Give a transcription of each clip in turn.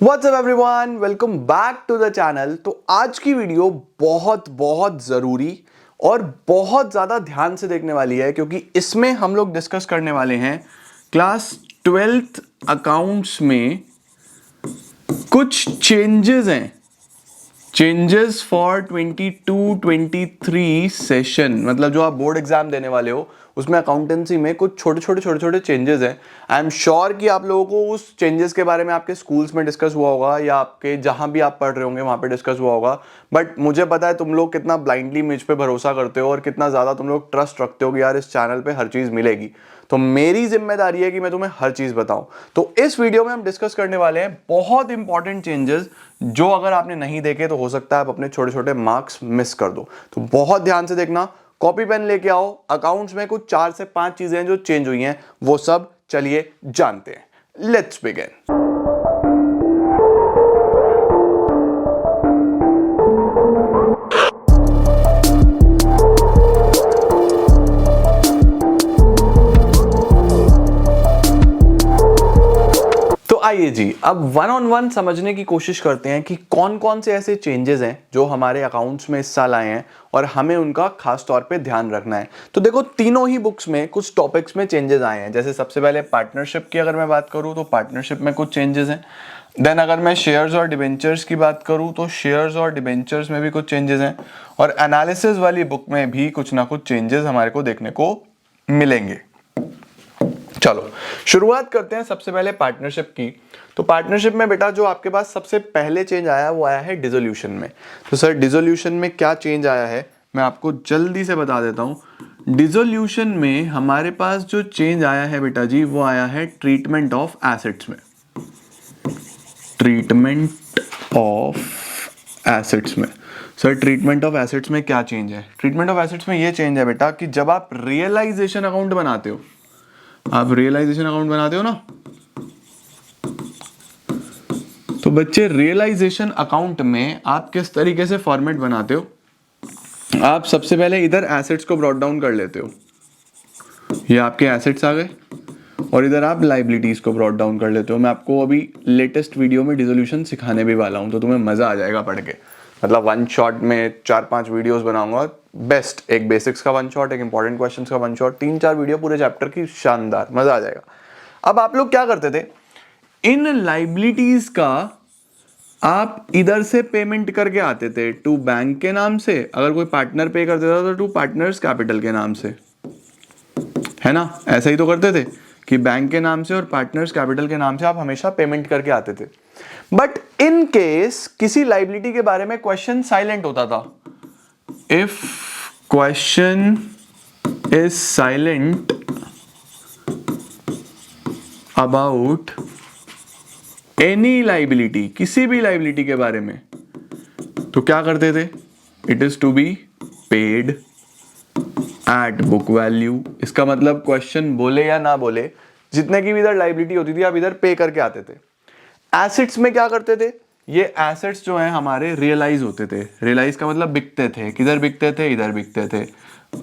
What's up everyone? Welcome back to the channel. तो आज की वीडियो बहुत बहुत ज़रूरी और बहुत ज़्यादा ध्यान से देखने वाली है, क्योंकि इसमें हम लोग डिस्कस करने वाले हैं क्लास 12th अकाउंट्स में कुछ चेंजेस हैं। चेंजेस फॉर 22-23 सेशन, मतलब जो आप बोर्ड एग्जाम देने वाले हो उसमें अकाउंटेंसी में कुछ छोटे छोटे चेंजेस हैं। आई एम श्योर कि आप लोगों को उस चेंजेस के बारे में आपके स्कूल्स में डिस्कस हुआ होगा या आपके जहां भी आप पढ़ रहे होंगे वहां पे डिस्कस हुआ होगा। बट मुझे पता है तुम लोग कितना ब्लाइंडली मुझ पे भरोसा करते हो और कितना ज़्यादा तुम लोग ट्रस्ट रखते हो कि यार इस चैनल पे हर चीज़ मिलेगी। तो मेरी जिम्मेदारी है कि मैं तुम्हें हर चीज़ बताऊं। तो इस वीडियो में हम डिस्कस करने वाले हैं बहुत इंपॉर्टेंट चेंजेस, जो अगर आपने नहीं देखे तो हो सकता है आप अपने छोटे छोटे मार्क्स मिस कर दो। तो बहुत ध्यान से देखना, कॉपी पेन लेके आओ। अकाउंट्स में कुछ 4 से 5 चीजें जो चेंज हुई हैं वो सब चलिए जानते हैं। Let's begin. आइए जी, अब वन ऑन वन समझने की कोशिश करते हैं कि कौन कौन से ऐसे चेंजेस हैं जो हमारे अकाउंट्स में इस साल आए हैं और हमें उनका खास तौर पे ध्यान रखना है। तो देखो, तीनों ही बुक्स में कुछ टॉपिक्स में चेंजेस आए हैं। जैसे सबसे पहले पार्टनरशिप की अगर मैं बात करूं तो पार्टनरशिप में कुछ चेंजेस हैं। देन अगर मैं शेयर्स और डिबेंचर्स की बात करूं तो शेयर्स और डिबेंचर्स में भी कुछ चेंजेस हैं। और एनालिसिस वाली बुक में भी कुछ ना कुछ चेंजेस हमारे को देखने को मिलेंगे। चलो शुरुआत करते हैं सबसे पहले पार्टनरशिप की। तो पार्टनरशिप में बेटा जो आपके पास सबसे पहले चेंज आया वो आया है डिसोल्यूशन में। तो सर डिसोल्यूशन में क्या चेंज आया है मैं आपको जल्दी से बता देता हूं। डिसोल्यूशन में हमारे पास जो चेंज आया है बेटा जी वो आया है ट्रीटमेंट ऑफ एसेट्स में। ट्रीटमेंट ऑफ एसेट्स में सर ट्रीटमेंट ऑफ एसेट्स में क्या चेंज है? ट्रीटमेंट ऑफ एसेट्स में ये चेंज है बेटा कि जब आप रियलाइजेशन अकाउंट बनाते हो, आप रियलाइजेशन अकाउंट बनाते हो ना, तो बच्चे रियलाइजेशन अकाउंट में आप किस तरीके से फॉर्मेट बनाते हो? आप सबसे पहले इधर एसेट्स को ब्रॉट डाउन कर लेते हो, ये आपके एसेट्स आ गए, और इधर आप लाइबिलिटीज को ब्रॉट डाउन कर लेते हो। मैं आपको अभी लेटेस्ट वीडियो में डिसोल्यूशन सिखाने भी वाला हूं, तो तुम्हें मजा आ जाएगा पढ़ के। मतलब वन शॉट में 4-5 वीडियोस बनाऊंगा बेस्ट, एक बेसिक्स का वन शॉट, एक इंपॉर्टेंट क्वेश्चंस का वन शॉट, 3-4 वीडियो पूरे चैप्टर की, शानदार, मजा आ जाएगा। अब आप लोग क्या करते थे, इन लाइबिलिटीज का आप इधर से पेमेंट करके आते थे टू बैंक के नाम से, अगर कोई पार्टनर पे कर देता तो टू पार्टनर्स कैपिटल के नाम से, है ना? ऐसा ही तो करते थे कि बैंक के नाम से और पार्टनर्स कैपिटल के नाम से आप हमेशा पेमेंट करके आते थे। बट इन केस किसी लाइबिलिटी के बारे में क्वेश्चन साइलेंट होता था, if question is silent about any liability, किसी भी लाइबिलिटी के बारे में, तो क्या करते थे? It is to be paid at book value. इसका मतलब क्वेश्चन बोले या ना बोले, जितने की भी इधर लाइबिलिटी होती थी आप इधर पे करके आते थे। एसेट्स में क्या करते थे? ये एसेट्स जो हैं हमारे रियलाइज होते थे। रियलाइज का मतलब बिकते थे। किधर बिकते थे? इधर बिकते थे।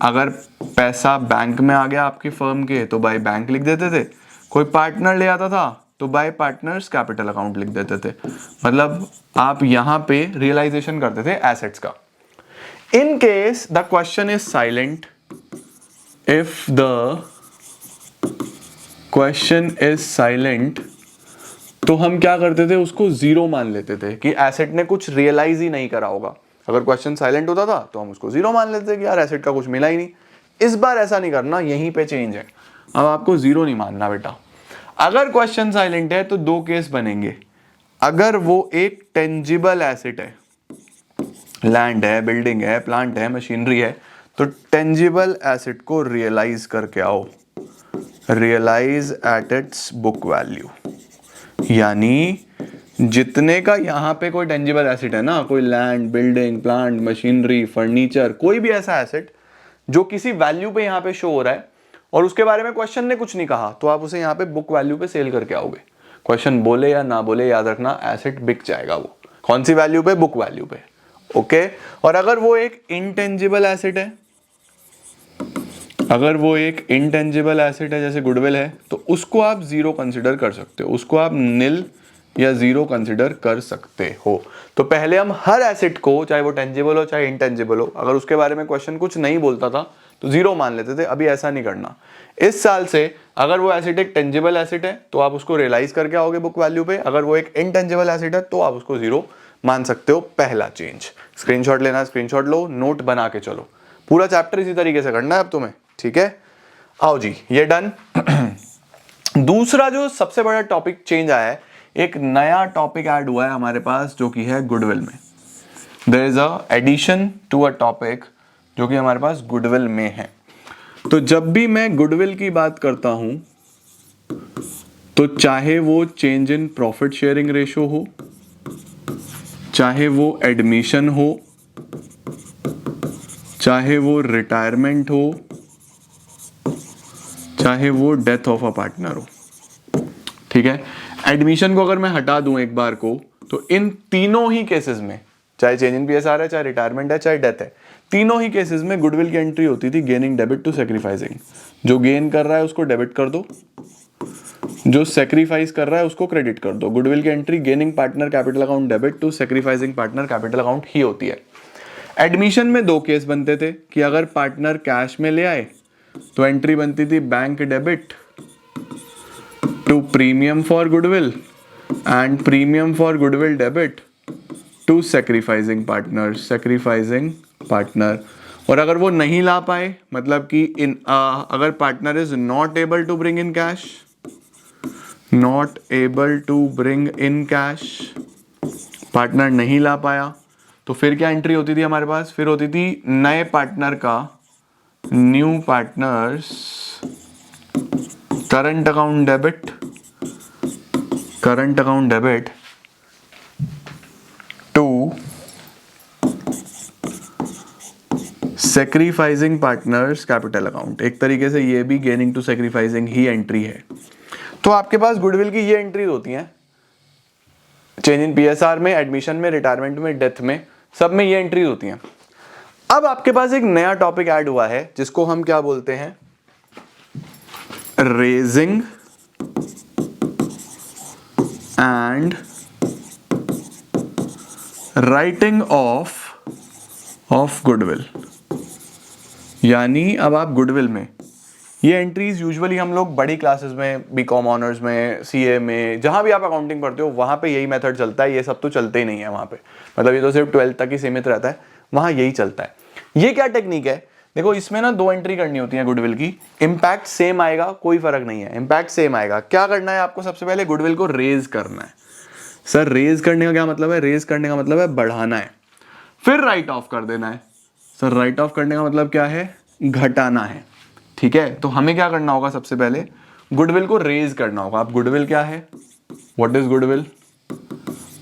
अगर पैसा बैंक में आ गया आपकी फर्म के तो बाय बैंक लिख देते थे, कोई पार्टनर ले आता था तो बाय पार्टनर्स कैपिटल अकाउंट लिख देते थे। मतलब आप यहां पे रियलाइजेशन करते थे एसेट्स का। In case the question is silent, if the question is silent, तो हम क्या करते थे? उसको जीरो मान लेते थे कि एसेट ने कुछ रियलाइज ही नहीं करा होगा। अगर क्वेश्चन साइलेंट होता था तो हम उसको जीरो मान लेते थे कि यार एसेट का कुछ मिला ही नहीं। इस बार ऐसा नहीं करना, यहीं पे चेंज है। अब आपको जीरो नहीं मानना बेटा। अगर क्वेश्चन साइलेंट है तो दो केस बनेंगे। अगर वो एक टेंजिबल एसेट है, लैंड है, बिल्डिंग है, प्लांट है, मशीनरी है, तो टेंजिबल एसेट को रियलाइज करके आओ, realise at its book value. यानी जितने का यहां पे कोई टेंजिबल एसेट है ना, कोई land, building, plant, machinery, furniture, कोई भी ऐसा एसेट जो किसी वैल्यू पे यहां पे शो हो रहा है और उसके बारे में क्वेश्चन ने कुछ नहीं कहा, तो आप उसे यहां पे बुक वैल्यू पे सेल करके आओगे। क्वेश्चन बोले या ना बोले, याद रखना एसेट बिक जाएगा। वो कौन सी वैल्यू पे? बुक वैल्यू पे। ओके। और अगर वो एक इनटेंजिबल एसेट है, अगर वो एक इनटेंजिबल एसेट है जैसे गुडविल है, तो उसको आप जीरो कंसिडर कर सकते हो, उसको आप निल या जीरो कंसिडर कर सकते हो। तो पहले हम हर एसेट को, चाहे वो टेंजिबल हो चाहे इंटेंजिबल हो, अगर उसके बारे में क्वेश्चन कुछ नहीं बोलता था तो जीरो मान लेते थे। अभी ऐसा नहीं करना। इस साल से अगर वो एसेट एक टेंजिबल एसेट है तो आप उसको रियलाइज करके आओगे बुक वैल्यू पे, अगर वो एक इंटेंजिबल एसेट है तो आप उसको जीरो मान सकते हो। पहला चेंज। स्क्रीनशॉट लेना, स्क्रीनशॉट लो, नोट बना के चलो। पूरा चैप्टर इसी तरीके से करना है अब तुम्हें, ठीक है। आओ जी, ये डन। दूसरा जो सबसे बड़ा टॉपिक चेंज आया है, एक नया टॉपिक ऐड हुआ है हमारे पास जो कि है गुडविल में। There is a addition to a topic जो कि हमारे पास गुडविल में है। तो जब भी मैं गुडविल की बात करता हूं तो चाहे वो change in profit sharing ratio हो, चाहे वो एडमिशन हो, चाहे वो रिटायरमेंट हो, चाहे वो डेथ ऑफ अ पार्टनर हो, ठीक है। एडमिशन को अगर मैं हटा दूं एक बार को, तो इन तीनों ही केसेस में, चाहे चेंज इन पीएसआर है, चाहे रिटायरमेंट है, चाहे डेथ है, तीनों ही केसेस में गुडविल की एंट्री होती थी गेनिंग डेबिट टू सेक्रीफाइसिंग। जो गेन कर रहा है उसको डेबिट कर दो, जो सेक्रीफाइस कर रहा है उसको क्रेडिट कर दो। गुडविल की entry gaining partner capital account debit to sacrificing partner capital account ही होती है। एडमिशन में दो केस बनते थे कि अगर पार्टनर कैश में ले आए तो एंट्री बनती थी bank debit to premium for goodwill and premium for goodwill debit to sacrificing partner. और अगर वो नहीं ला पाए, मतलब कि अगर partner is not able to bring in cash, partner नहीं ला पाया, तो फिर क्या एंट्री होती थी हमारे पास? फिर होती थी नए पार्टनर का, new partners current account debit to sacrificing partners capital account. एक तरीके से ये भी गेनिंग टू सेक्रीफाइसिंग ही एंट्री है। तो आपके पास गुडविल की ये एंट्रीज होती हैं, चेंज इन पीएसआर में, एडमिशन में, रिटायरमेंट में, डेथ में, सब में ये एंट्रीज होती हैं। अब आपके पास एक नया टॉपिक ऐड हुआ है जिसको हम क्या बोलते हैं? Raising and writing of goodwill. यानी अब आप गुडविल में ये एंट्रीज यूजुअली हम लोग बड़ी क्लासेस में, बीकॉम ऑनर्स में, सीए में, जहां भी आप अकाउंटिंग पढ़ते हो वहां पे यही मेथड चलता है। ये सब तो चलते ही नहीं है वहां पे, मतलब ये तो सिर्फ 12th तक ही सीमित रहता है, वहां यही चलता है। ये क्या टेक्निक है? देखो, इसमें ना दो एंट्री करनी होती है गुडविल की। इंपैक्ट सेम आएगा, कोई फर्क नहीं है, इंपैक्ट सेम आएगा। क्या करना है आपको? सबसे पहले गुडविल को रेज करना है। सर रेज करने का क्या मतलब है? रेज करने का मतलब है बढ़ाना है। फिर राइट ऑफ कर देना है। सर राइट ऑफ करने का मतलब क्या है? घटाना है, ठीक है। तो हमें क्या करना होगा? सबसे पहले गुडविल को रेज करना होगा। अब गुडविल क्या है? What is goodwill?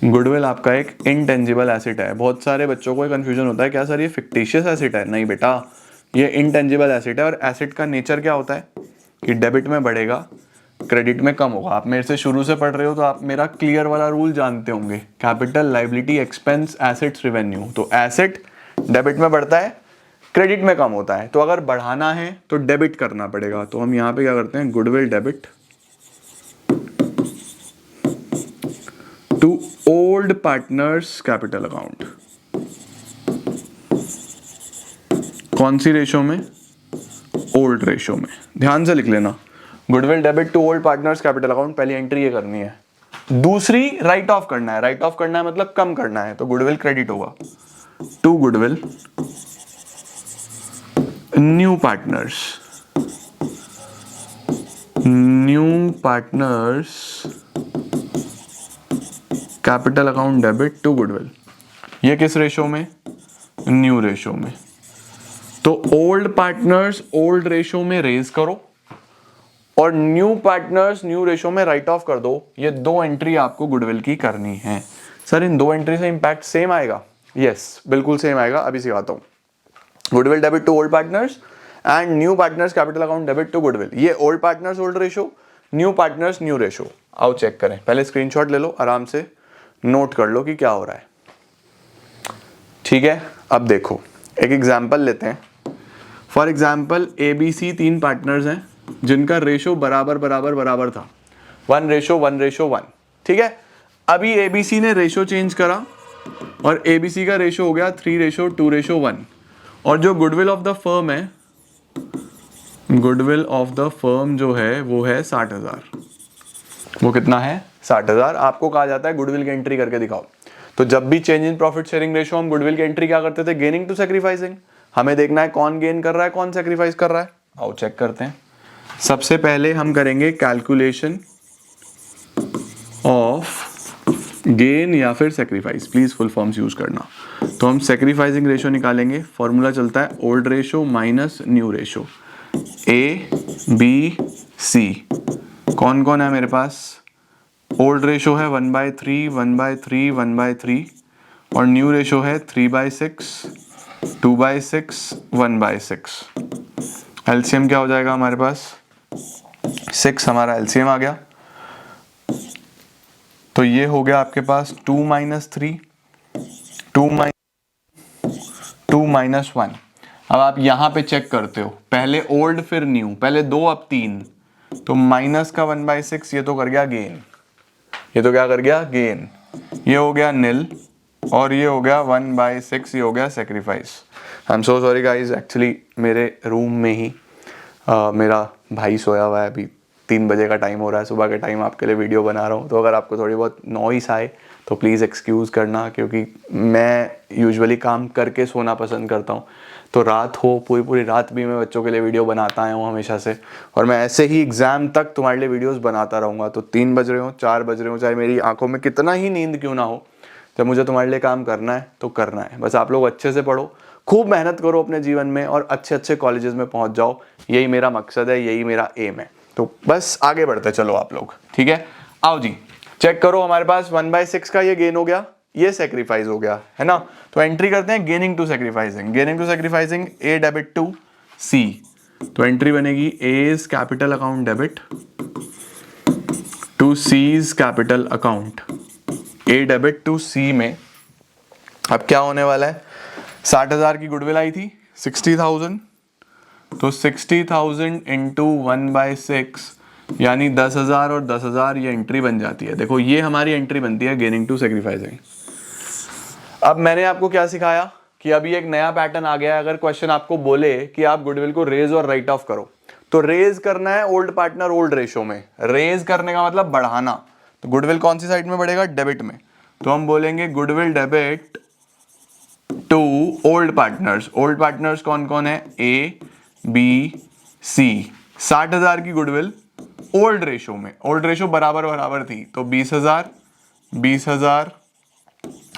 गुडविल आपका एक इंटेंजिबल एसेट है। बहुत सारे बच्चों को कंफ्यूजन होता है, क्या सर ये फिक्टिशियस एसेट है? नहीं बेटा, ये इंटेंजिबल एसेट है। और एसेट का नेचर क्या होता है कि डेबिट में बढ़ेगा, क्रेडिट में कम होगा। आप मेरे से शुरू से पढ़ रहे हो तो आप मेरा क्लियर वाला रूल जानते होंगे, capital, liability, expense, assets, revenue. तो एसेट डेबिट में बढ़ता है, क्रेडिट में कम होता है। तो अगर बढ़ाना है तो डेबिट करना पड़ेगा। तो हम यहां पे क्या करते हैं? Goodwill debit to old partners capital account. कौन सी रेशो में? ओल्ड रेशो में। ध्यान से लिख लेना, goodwill debit to old partners capital account. पहली एंट्री ये करनी है। दूसरी राइट ऑफ करना है। राइट ऑफ करना है मतलब कम करना है, तो गुडविल क्रेडिट होगा to goodwill new partners capital account debit to goodwill. ये किस रेशो में? न्यू रेशो में। तो ओल्ड पार्टनर्स ओल्ड रेशो में रेज करो और न्यू पार्टनर्स न्यू रेशो में राइट ऑफ कर दो। ये दो एंट्री आपको गुडविल की करनी है। सर इन दो एंट्री से इंपैक्ट सेम आएगा? यस, बिल्कुल सेम आएगा। अभी सिखाता हूं। Goodwill debit to old partners and new partners capital account debit to goodwill. ये old partners old ratio, new partners new ratio. आओ चेक करें। पहले स्क्रीनशॉट ले लो, आराम से नोट कर लो कि क्या हो रहा है, ठीक है। अब देखो, एक एग्जाम्पल लेते हैं। फॉर एग्जाम्पल ABC 3 पार्टनर्स हैं जिनका रेशो बराबर था, 1:1:1, ठीक है। अभी एबीसी ने रेशो चेंज करा और एबीसी का रेशो हो गया 3:2:1 और जो गुडविल ऑफ द फर्म है, गुडविल ऑफ द फर्म जो है वो है 60,000। वो कितना है? 60,000। आपको कहा जाता है गुडविल की एंट्री करके दिखाओ। तो जब भी change in profit sharing ratio हम गुडविल की एंट्री क्या करते थे? Gaining to sacrificing. हमें देखना है कौन गेन कर रहा है, कौन सैक्रिफाइस कर रहा है। आओ चेक करते हैं। सबसे पहले हम करेंगे कैलकुलेशन ऑफ गेन या फिर sacrifice. Please full forms use करना। तो हम सैक्रिफाइसिंग रेशो निकालेंगे। फॉर्मूला चलता है old ratio minus new ratio, A B C. कौन कौन है मेरे पास? ओल्ड रेशो है 1/3, 1/3, 1/3 और न्यू रेशो है 3/6, 2/6, 1/6। एलसीएम क्या हो जाएगा हमारे पास? 6 हमारा एलसीएम आ गया। तो ये हो गया आपके पास 2 - 3, 2 - 1। अब आप यहां पे चेक करते हो, पहले ओल्ड फिर न्यू, पहले 2 अब 3, तो माइनस का 1/6 ये तो कर गया गेन। ये तो क्या कर गया? गेन। ये हो गया नील और ये हो गया 1/6, ये हो गया sacrifice. I am so sorry guys, actually मेरे रूम में ही मेरा भाई सोया हुआ है। अभी 3 बजे का टाइम हो रहा है, सुबह के टाइम आपके लिए वीडियो बना रहा हूँ। तो अगर आपको थोड़ी बहुत नॉइस आए तो प्लीज़ एक्सक्यूज़ करना, क्योंकि मैं यूजुअली काम करके सोना पसंद करता हूँ। तो रात हो, पूरी पूरी रात भी मैं बच्चों के लिए वीडियो बनाता आया हूँ हमेशा से, और मैं ऐसे ही एग्ज़ाम तक तुम्हारे लिए वीडियोस बनाता रहूँगा। तो 3 बज रहे हो, 4 बज रहे हो, चाहे मेरी आंखों में कितना ही नींद क्यों ना हो, जब मुझे तुम्हारे लिए काम करना है तो करना है। बस आप लोग अच्छे से पढ़ो, खूब मेहनत करो अपने जीवन में और अच्छे अच्छे कॉलेजेस में पहुंच जाओ। यही मेरा मकसद है, यही मेरा एम है। तो बस आगे बढ़ते चलो आप लोग, ठीक है? आओ जी चेक करो। हमारे पास 1/6 का ये गेन हो गया, ये सेक्रीफाइस हो गया, है ना? तो एंट्री करते हैं gaining to sacrificing. Gaining to sacrificing A debit to C. तो एंट्री बनेगी as capital account debit to C's capital account. A debit to C में अब क्या होने वाला है? 60,000 की गुडविल आई थी, 60,000, तो 60,000 इंटू 1/6 यानी 10,000 और 10,000 ये एंट्री बन जाती है। देखो ये हमारी एंट्री बनती है गेनिंग टू सेक्रीफाइसिंग। अब मैंने आपको क्या सिखाया कि अभी एक नया पैटर्न आ गया है। अगर क्वेश्चन आपको बोले कि आप गुडविल को रेज और राइट ऑफ करो, तो रेज करना है ओल्ड पार्टनर ओल्ड रेशो में। रेज करने का मतलब बढ़ाना। तो गुडविल कौन सी साइड में बढ़ेगा? डेबिट में। तो हम बोलेंगे goodwill debit to old partners. Old partners कौन कौन है? A B C. 60,000 की गुडविल ओल्ड रेशो में, ओल्ड रेशो बराबर बराबर थी, तो 20,000, 20,000,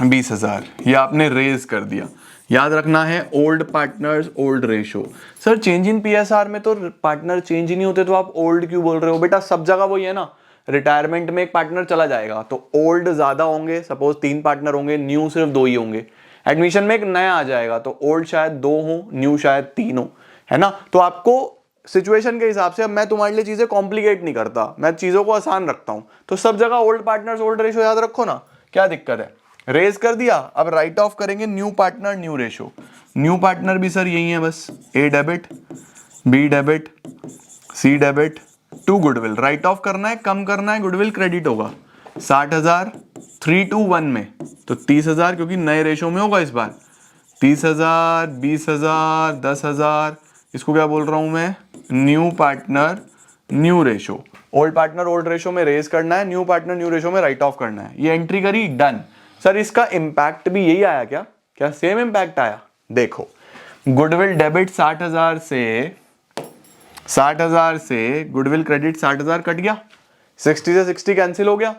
20,000 ये आपने रेज कर दिया। याद रखना है old partners old ratio. Sir change in PSR में तो पार्टनर चेंज ही नहीं होते, तो आप ओल्ड क्यों बोल रहे हो? बेटा सब जगह वही है ना। रिटायरमेंट में एक पार्टनर चला जाएगा तो ओल्ड ज्यादा होंगे, सपोज 3 पार्टनर होंगे, न्यू सिर्फ 2 ही होंगे। एडमिशन में एक नया आ जाएगा तो ओल्ड शायद 2 हो, न्यू शायद 3 हो, है ना? तो आपको सिचुएशन के हिसाब से, अब मैं तुम्हारे लिए चीजें कॉम्प्लिकेट नहीं करता, मैं चीजों को आसान रखता हूं। तो सब जगह ओल्ड पार्टनर्स ओल्ड रेशो याद रखो ना, क्या दिक्कत है? रेज कर दिया, अब राइट ऑफ करेंगे new partner new ratio. New partner भी सर यही है, बस A debit B debit C debit to goodwill. Write off करना है, कम करना है, गुडविल क्रेडिट होगा। 60,000 3-1 में, तो 30,000 क्योंकि नए रेशो में होगा इस बार। 30,000, 20,000, 10,000, इसको क्या बोल रहा हूं मैं? New partner new ratio. Old partner old ratio में रेज करना है, न्यू पार्टनर न्यू रेशो में राइट ऑफ करना है। ये एंट्री करी, डन। सर इसका इंपैक्ट भी यही आया क्या? क्या सेम इंपैक्ट आया? देखो गुडविल डेबिट 60,000 से गुडविल क्रेडिट 60,000 कट गया, 60 से 60 कैंसिल हो गया।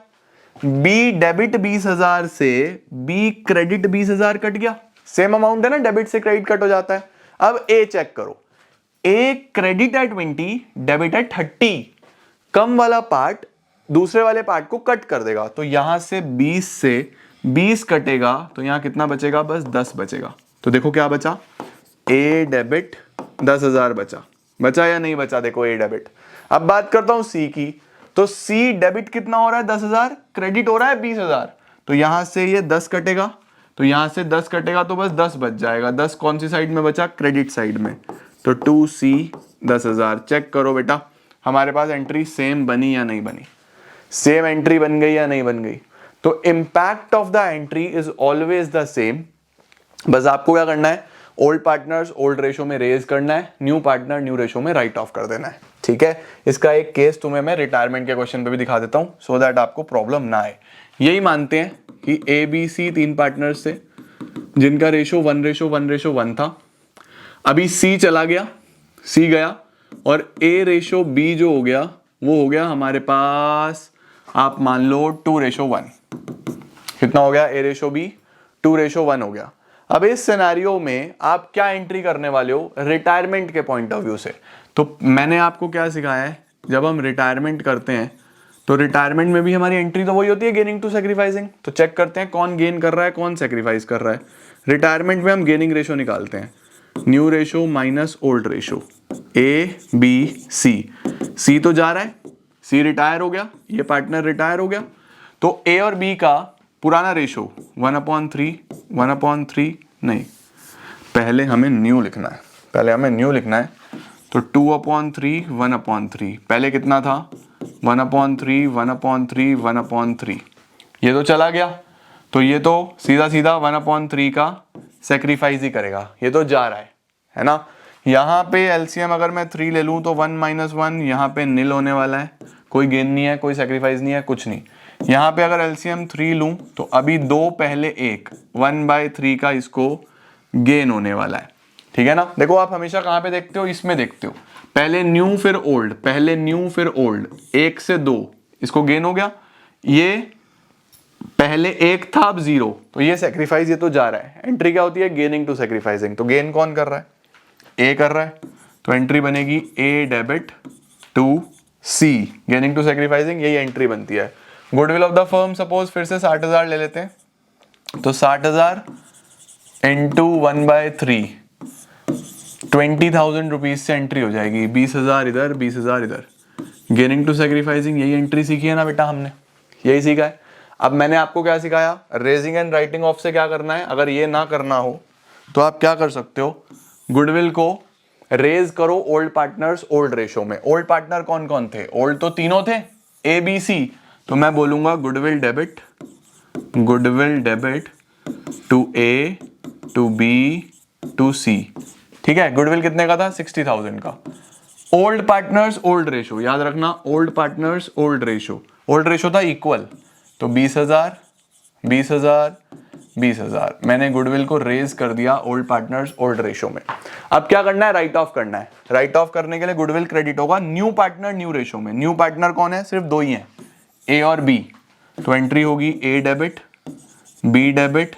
बी डेबिट 20,000 से बी क्रेडिट 20,000 कट गया, सेम अमाउंट है ना, डेबिट से क्रेडिट कट हो जाता है। अब ए चेक करो, ए क्रेडिट है 20, डेबिट है 30। कम वाला पार्ट दूसरे वाले पार्ट को कट कर देगा, तो यहां से 20 से 20 कटेगा, तो यहां कितना बचेगा? बस 10 बचेगा। तो देखो क्या बचा? ए डेबिट 10,000 बचा या नहीं बचा? देखो ए डेबिट। अब बात करता हूं सी की, तो सी डेबिट कितना हो रहा है? 10,000, क्रेडिट हो रहा है 20,000, तो यहां से ये 10 कटेगा, तो यहां से 10 कटेगा तो बस 10 बच जाएगा। 10 कौन सी साइड में बचा? क्रेडिट साइड में। तो 2C 10,000। चेक करो बेटा हमारे पास एंट्री सेम बनी या नहीं बनी? सेम एंट्री बन गई या नहीं बन गई? तो तो impact of the entry is always the same. बस आपको क्या करना है, ओल्ड पार्टनर्स ओल्ड रेशो में रेज करना है, न्यू पार्टनर न्यू रेशो में राइट ऑफ कर देना है। ठीक है, इसका एक केस तुम्हें मैं रिटायरमेंट के क्वेश्चन पे भी दिखा देता हूं सो दैट आपको प्रॉब्लम ना आए। यही मानते हैं कि ए बी सी 3 पार्टनर्स थे जिनका रेशो 1:1:1 था। अभी सी चला गया, सी गया और ए रेशो बी जो हो गया वो हो गया हमारे पास, आप मान लो 2:1। कितना हो गया, ए रेशो बी 2:1 हो गया। अब इस सिनेरियो में आप क्या एंट्री करने वाले हो रिटायरमेंट के पॉइंट ऑफ व्यू से। तो मैंने आपको क्या सिखाया है, जब हम रिटायरमेंट करते हैं तो रिटायरमेंट में भी हमारी एंट्री तो वही होती है, गेनिंग टू सैक्रिफाइसिंग। तो चेक करते हैं कौन गेन कर रहा है कौन सैक्रिफाइस कर रहा है। रिटायरमेंट में हम गेनिंग रेशो निकालते हैं, new ratio minus old ratio, A B C. C तो जा रहा है, सी रिटायर हो गया, ये पार्टनर रिटायर हो गया, तो ए और बी का पुराना रेशो 1/3 1/3 नहीं, पहले हमें न्यू लिखना है, पहले हमें न्यू लिखना है। तो 2/3 1/3, पहले कितना था 1/3 1/3 1/3, ये तो चला गया, तो ये तो सीधा सीधा 1/3 का सेक्रीफाइस ही करेगा, ये तो जा रहा है ना। यहाँ पे एलसीएम अगर मैं 3 ले लूँ तो 1 - 1 यहाँ पे नील होने वाला है, कोई गेन नहीं है, कोई सेक्रीफाइस नहीं है, कुछ नहीं। यहाँ पे अगर एलसीएम 3 लूँ तो अभी 2 पहले 1 1/3 का इसको गेन होने वाला है। ठीक है ना। देखो आप हमेशा कहाँ पे देखते हो, इसमें देखते हो, पहले न्यू फिर ओल्ड, पहले न्यू फिर ओल्ड, 1 से 2 इसको गेन हो गया, ये पहले 1 था अब 0, तो ये सेक्रीफाइस, ये तो जा रहा है। एंट्री क्या होती है, गेनिंग टू सेक्रीफाइसिंग। तो गेन कौन कर रहा है, ए कर रहा है, तो एंट्री बनेगी A debit to C, gaining to sacrificing, यही एंट्री बनती है। Goodwill of the firm suppose फिर से 60,000 ले लेते हैं, तो 60,000 इंटू 1/3 20,000 रुपीज से एंट्री हो जाएगी, 20,000 इधर 20,000 इधर। गेनिंग टू सेक्रीफाइसिंग यही एंट्री सीखी है ना बेटा, हमने यही सीखा है। अब मैंने आपको क्या सिखाया, रेजिंग एंड राइटिंग ऑफ से क्या करना है। अगर ये ना करना हो तो आप क्या कर सकते हो, गुडविल को रेज करो ओल्ड पार्टनर्स ओल्ड रेशो में। ओल्ड पार्टनर कौन कौन थे, ओल्ड तो तीनों थे, ए बी सी, तो मैं बोलूंगा goodwill debit to A to B to C. ठीक है, गुडविल कितने का था, 60,000 का। ओल्ड पार्टनर्स ओल्ड रेशो, याद रखना, old partners old ratio, old ratio था इक्वल, तो 20,000 20,000 20,000, मैंने गुडविल को रेज कर दिया ओल्ड पार्टनर्स ओल्ड रेशो में। अब क्या करना है, राइट ऑफ करना है। राइट ऑफ करने के लिए गुडविल क्रेडिट होगा न्यू पार्टनर न्यू रेशो में। न्यू पार्टनर कौन है, सिर्फ 2 ही हैं, ए और बी, तो एंट्री होगी A debit B debit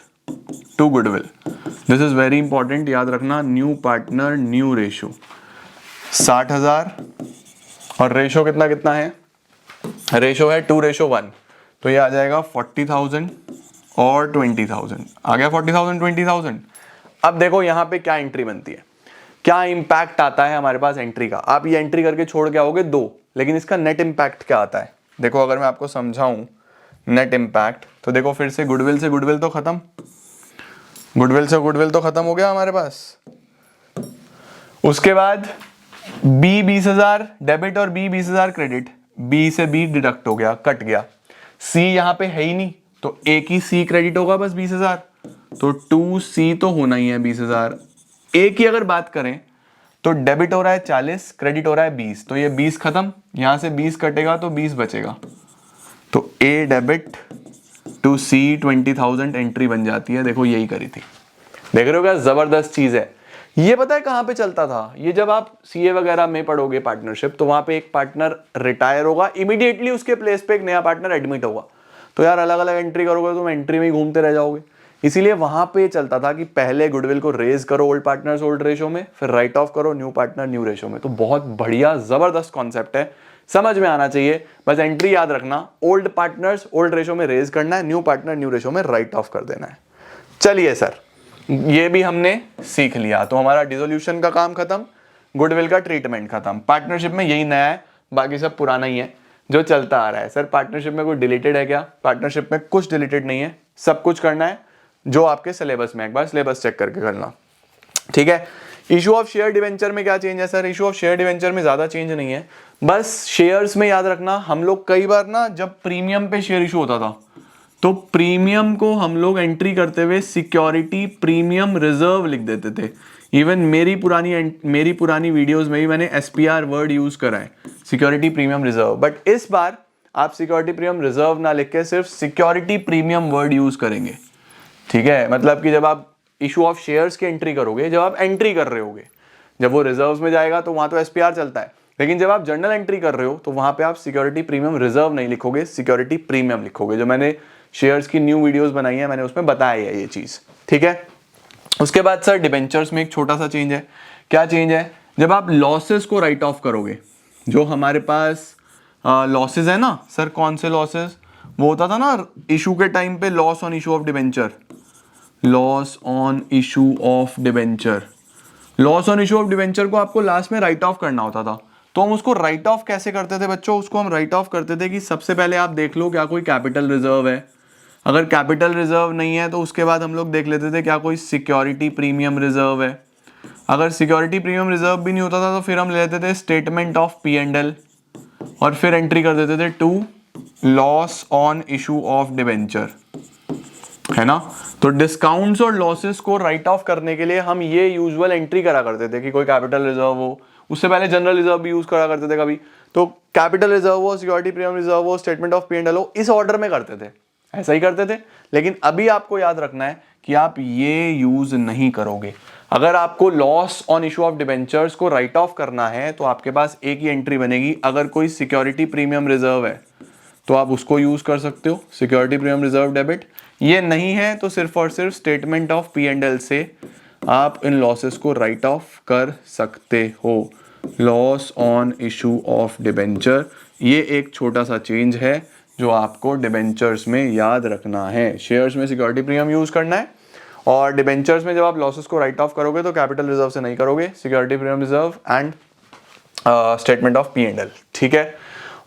to goodwill. This is very important, याद रखना, न्यू पार्टनर न्यू रेशो 60,000 और रेशो कितना कितना है, रेशो है 2:1, तो ये आ जाएगा 40,000 और 20,000, आ गया 40,000 20,000। अब देखो यहाँ पे क्या एंट्री बनती है, क्या इंपैक्ट आता है हमारे पास एंट्री का। आप ये एंट्री करके छोड़ के आओगे 2, लेकिन इसका नेट इंपैक्ट क्या आता है। देखो अगर मैं आपको समझाऊं नेट इंपैक्ट, तो देखो फिर से गुडविल तो खत्म, गुडविल से गुडविल तो खत्म हो गया हमारे पास। उसके बाद बी 20,000 डेबिट और बी 20,000 क्रेडिट, बी से बी डिडक्ट हो गया, कट गया। सी यहाँ पे है ही नहीं, तो ए की सी क्रेडिट होगा बस 20,000, तो 2C तो होना ही है 20,000। ए की अगर बात करें तो डेबिट हो रहा है 40, क्रेडिट हो रहा है 20, तो ये 20 खत्म, यहां से 20 कटेगा तो 20 बचेगा, तो ए डेबिट टू सी 20,000 एंट्री बन जाती है। देखो यही करी थी, देख रहे हो क्या जबरदस्त चीज है। ये पता है कहां पे चलता था, ये जब आप सीए वगैरह में पढ़ोगे पार्टनरशिप, तो वहां पे एक पार्टनर रिटायर होगा, इमीडिएटली उसके प्लेस पे एक नया पार्टनर एडमिट होगा, तो यार अलग अलग एंट्री करोगे तो एंट्री में ही घूमते रह जाओगे। इसीलिए वहां पे चलता था कि पहले गुडविल को रेज करो ओल्ड पार्टनर्स ओल्ड रेशो में, फिर राइट ऑफ करो न्यू पार्टनर न्यू रेशो में। तो बहुत बढ़िया जबरदस्त कॉन्सेप्ट है, समझ में आना चाहिए। बस एंट्री याद रखना, ओल्ड पार्टनर्स ओल्ड रेशो में रेज करना है, न्यू पार्टनर न्यू रेशो में राइट ऑफ कर देना है। चलिए सर, ये भी हमने सीख लिया, तो हमारा डिसोल्यूशन का काम खत्म, गुडविल का ट्रीटमेंट खत्म। पार्टनरशिप में यही नया है, बाकी सब पुराना ही है जो चलता आ रहा है। सर पार्टनरशिप में कोई डिलीटेड है क्या, पार्टनरशिप में कुछ डिलीटेड नहीं है, सब कुछ करना है जो आपके सिलेबस में, एक बार सिलेबस चेक करके करना, ठीक है। इशू ऑफ शेयर डिवेंचर में क्या चेंज है sir, issue of share debenture में ज्यादा चेंज नहीं है, बस शेयर्स में याद रखना, हम लोग कई बार ना जब प्रीमियम पे शेयर इशू होता था तो प्रीमियम को हम लोग एंट्री करते हुए सिक्योरिटी प्रीमियम रिजर्व लिख देते थे। इवन मेरी पुरानी वीडियोस में भी मैंने SPR वर्ड यूज करा है, सिक्योरिटी प्रीमियम रिजर्व। बट इस बार आप सिक्योरिटी प्रीमियम रिजर्व ना लिख के सिर्फ सिक्योरिटी प्रीमियम वर्ड यूज करेंगे, ठीक है। मतलब कि जब आप इशू ऑफ शेयर्स की एंट्री करोगे, जब आप एंट्री कर रहे होगे, जब वो रिजर्व्स में जाएगा तो वहां तो SPR चलता है, लेकिन जब आप जर्नल एंट्री कर रहे हो तो वहां पे आप सिक्योरिटी प्रीमियम रिजर्व नहीं लिखोगे, सिक्योरिटी प्रीमियम लिखोगे। जो मैंने शेयर्स की न्यू वीडियोस बनाई है, मैंने उसमें बताया है ये चीज, ठीक है। उसके बाद सर डिबेंचर्स में एक छोटा सा चेंज है। क्या चेंज है? जब आप लॉसेस को राइट ऑफ करोगे, जो हमारे पास लॉसेस है ना सर, कौन से लॉसेस? वो होता था ना इशू के टाइम पे, loss on issue of debenture, loss on issue of debenture, loss on issue of debenture को आपको लास्ट में राइट ऑफ करना होता था। तो हम उसको राइट ऑफ कैसे करते थे बच्चों? उसको हम राइट ऑफ करते थे कि सबसे पहले आप देख लो क्या कोई कैपिटल रिजर्व है। अगर कैपिटल रिजर्व नहीं है तो उसके बाद हम लोग देख लेते थे क्या कोई सिक्योरिटी प्रीमियम रिजर्व है। अगर सिक्योरिटी प्रीमियम रिजर्व भी नहीं होता था तो फिर हम ले लेते थे स्टेटमेंट ऑफ P&L और फिर एंट्री कर देते थे to loss on issue of debenture, है ना। तो डिस्काउंट्स और लॉसेस को राइट ऑफ करने के लिए हम ये यूजुअल एंट्री करा करते थे कि कोई कैपिटल रिजर्व हो। उससे पहले जनरल रिजर्व भी यूज करा करते थे कभी, तो कैपिटल रिजर्व हो, सिक्योरिटी प्रीमियम रिजर्व हो, स्टेटमेंट ऑफ P&L हो, इस ऑर्डर में करते थे, ऐसा ही करते थे। लेकिन अभी आपको याद रखना है कि आप ये यूज नहीं करोगे। अगर आपको loss on issue of debentures को राइट ऑफ करना है तो आपके पास एक ही एंट्री बनेगी। अगर कोई सिक्योरिटी प्रीमियम रिजर्व है तो आप उसको यूज कर सकते हो, सिक्योरिटी प्रीमियम रिजर्व डेबिट। ये नहीं है तो सिर्फ और सिर्फ स्टेटमेंट ऑफ P&L से आप इन लॉसेस को राइट ऑफ कर सकते हो। Loss on issue of debenture, ये एक छोटा सा चेंज है जो आपको डिबेंचर्स में याद रखना है। शेयर्स में सिक्योरिटी प्रीमियम यूज करना है और डिबेंचर्स में जब आप लॉसेस को राइट ऑफ करोगे तो कैपिटल रिजर्व से नहीं करोगे, security premium reserve and statement of P&L, ठीक है।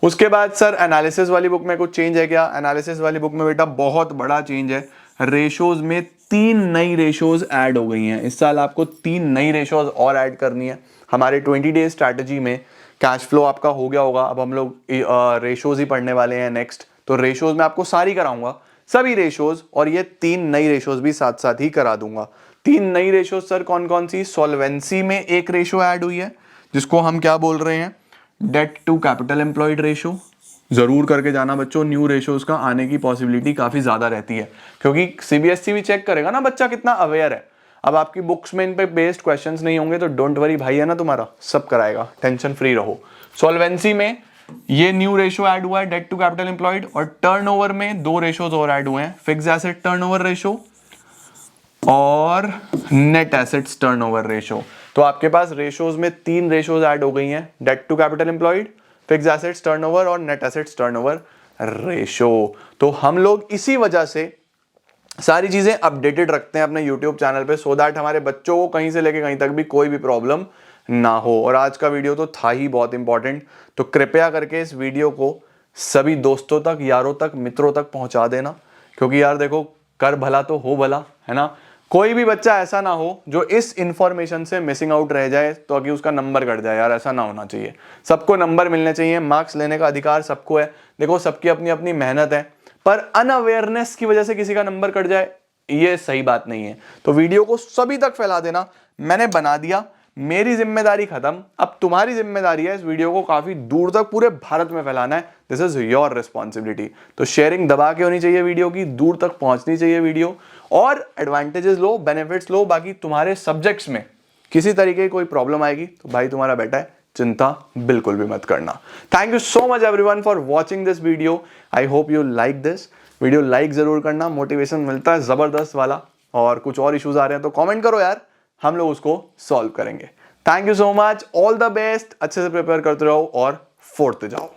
उसके बाद सर एनालिसिस वाली बुक में कुछ चेंज है क्या? एनालिसिस वाली बुक में बेटा बहुत बड़ा चेंज है। रेशोज में 3 नई रेशोज ऐड हो गई हैं इस साल। आपको 3 नई रेशोज और ऐड करनी है। हमारे 20 डेज स्ट्रैटेजी में कैश फ्लो आपका हो गया होगा, अब हम लोग रेशोज ही पढ़ने वाले हैं नेक्स्ट। तो रेशोज में आपको सारी कराऊंगा, सभी रेशोज, और ये 3 नई रेशोज भी साथ साथ ही करा दूंगा। 3 नई रेशोज सर कौन कौन सी? सॉल्वेंसी में एक रेशो ऐड हुई है जिसको हम क्या बोल रहे हैं? Debt to capital employed ratio. जरूर करके जाना बच्चों, न्यू रेशोज का आने की पॉसिबिलिटी काफी ज्यादा रहती है क्योंकि CBSE भी चेक करेगा ना बच्चा कितना अवेयर है। अब आपकी बुक्स में इन पे बेस्ड क्वेश्चंस नहीं होंगे तो डोंट वरी, भाई है ना तुम्हारा, सब कराएगा, टेंशन फ्री रहो। सॉल्वेंसी में ये न्यू रेशो ऐड हुआ है, डेट टू कैपिटल एम्प्लॉयड। और टर्नओवर में 2 रेशोज और ऐड हुए हैं, फिक्स्ड एसेट टर्नओवर रेशो और नेट एसेट्स टर्नओवर रेशो। तो आपके पास रेशोज में 3 रेशोज ऐड हो गई हैं, debt to capital employed, fixed assets turnover और नेट एसेट्स टर्नओवर रेशो। तो हम लोग इसी वजह से सारी चीजें अपडेटेड रखते हैं अपने यूट्यूब चैनल पे, सो दैट हमारे बच्चों को कहीं से लेके कहीं तक भी कोई भी प्रॉब्लम ना हो। और आज का वीडियो तो था ही बहुत इंपॉर्टेंट, तो कृपया करके इस वीडियो को सभी दोस्तों तक, यारों तक, मित्रों तक पहुंचा देना, क्योंकि यार देखो, कर भला तो हो भला, है ना। कोई भी बच्चा ऐसा ना हो जो इस इंफॉर्मेशन से मिसिंग आउट रह जाए तो कि उसका नंबर कट जाए, यार ऐसा ना होना चाहिए। सबको नंबर मिलने चाहिए, मार्क्स लेने का अधिकार सबको है। देखो सबकी अपनी अपनी मेहनत है, पर अनअवेयरनेस की वजह से किसी का नंबर कट जाए ये सही बात नहीं है। तो वीडियो को सभी तक फैला देना। मैंने बना दिया, मेरी जिम्मेदारी खत्म, अब तुम्हारी जिम्मेदारी है इस वीडियो को काफी दूर तक पूरे भारत में फैलाना है। This is your responsibility. तो शेयरिंग दबा के होनी चाहिए वीडियो की, दूर तक पहुंचनी चाहिए वीडियो, और एडवांटेजेस लो, बेनिफिट्स लो। बाकी तुम्हारे सब्जेक्ट्स में किसी तरीके की कोई प्रॉब्लम आएगी तो भाई तुम्हारा बेटा है, चिंता बिल्कुल भी मत करना। Thank you so much everyone for watching this video. I hope you like this video. Like जरूर करना, मोटिवेशन मिलता है जबरदस्त वाला। और कुछ और इश्यूज आ रहे हैं तो कमेंट करो यार, हम लोग उसको सॉल्व करेंगे। Thank you so much, all the best. अच्छे से प्रिपेयर करते रहो और फोड़ते जाओ।